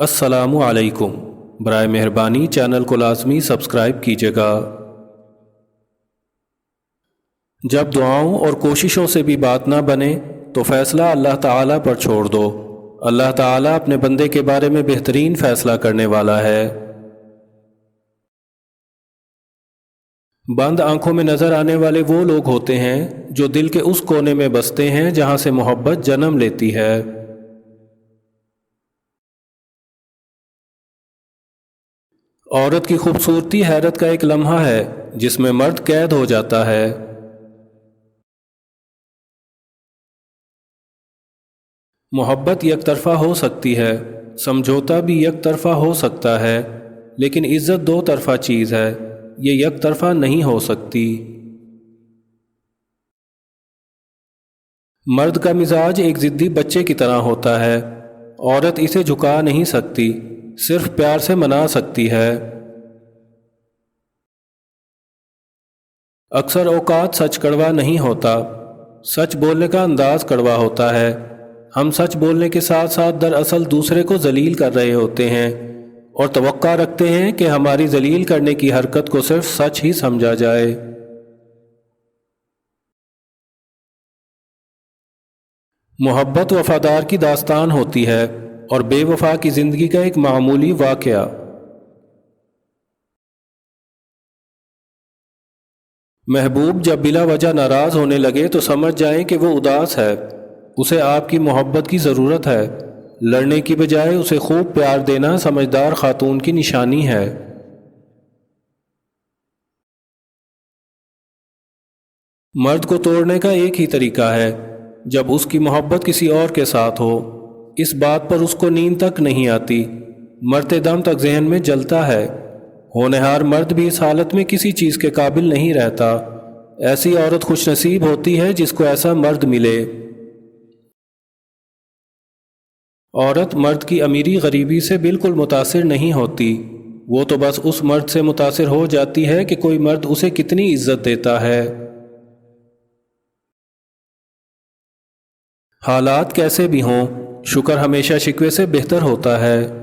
السلام علیکم۔ برائے مہربانی چینل کو لازمی سبسکرائب کیجیے گا۔ جب دعاؤں اور کوششوں سے بھی بات نہ بنے تو فیصلہ اللہ تعالیٰ پر چھوڑ دو۔ اللہ تعالیٰ اپنے بندے کے بارے میں بہترین فیصلہ کرنے والا ہے۔ بند آنکھوں میں نظر آنے والے وہ لوگ ہوتے ہیں جو دل کے اس کونے میں بستے ہیں جہاں سے محبت جنم لیتی ہے۔ عورت کی خوبصورتی حیرت کا ایک لمحہ ہے جس میں مرد قید ہو جاتا ہے۔ محبت یک طرفہ ہو سکتی ہے، سمجھوتا بھی یک طرفہ ہو سکتا ہے، لیکن عزت دو طرفہ چیز ہے، یہ یک طرفہ نہیں ہو سکتی۔ مرد کا مزاج ایک ضدی بچے کی طرح ہوتا ہے، عورت اسے جھکا نہیں سکتی، صرف پیار سے منا سکتی ہے۔ اکثر اوقات سچ کڑوا نہیں ہوتا، سچ بولنے کا انداز کڑوا ہوتا ہے۔ ہم سچ بولنے کے ساتھ ساتھ دراصل دوسرے کو ذلیل کر رہے ہوتے ہیں اور توقع رکھتے ہیں کہ ہماری ذلیل کرنے کی حرکت کو صرف سچ ہی سمجھا جائے۔ محبت وفادار کی داستان ہوتی ہے اور بے وفا کی زندگی کا ایک معمولی واقعہ۔ محبوب جب بلا وجہ ناراض ہونے لگے تو سمجھ جائیں کہ وہ اداس ہے، اسے آپ کی محبت کی ضرورت ہے۔ لڑنے کی بجائے اسے خوب پیار دینا سمجھدار خاتون کی نشانی ہے۔ مرد کو توڑنے کا ایک ہی طریقہ ہے، جب اس کی محبت کسی اور کے ساتھ ہو۔ اس بات پر اس کو نیند تک نہیں آتی، مرتے دم تک ذہن میں جلتا ہے۔ ہونہار مرد بھی اس حالت میں کسی چیز کے قابل نہیں رہتا۔ ایسی عورت خوش نصیب ہوتی ہے جس کو ایسا مرد ملے۔ عورت مرد کی امیری غریبی سے بالکل متاثر نہیں ہوتی، وہ تو بس اس مرد سے متاثر ہو جاتی ہے کہ کوئی مرد اسے کتنی عزت دیتا ہے۔ حالات کیسے بھی ہوں، شکر ہمیشہ شکوے سے بہتر ہوتا ہے۔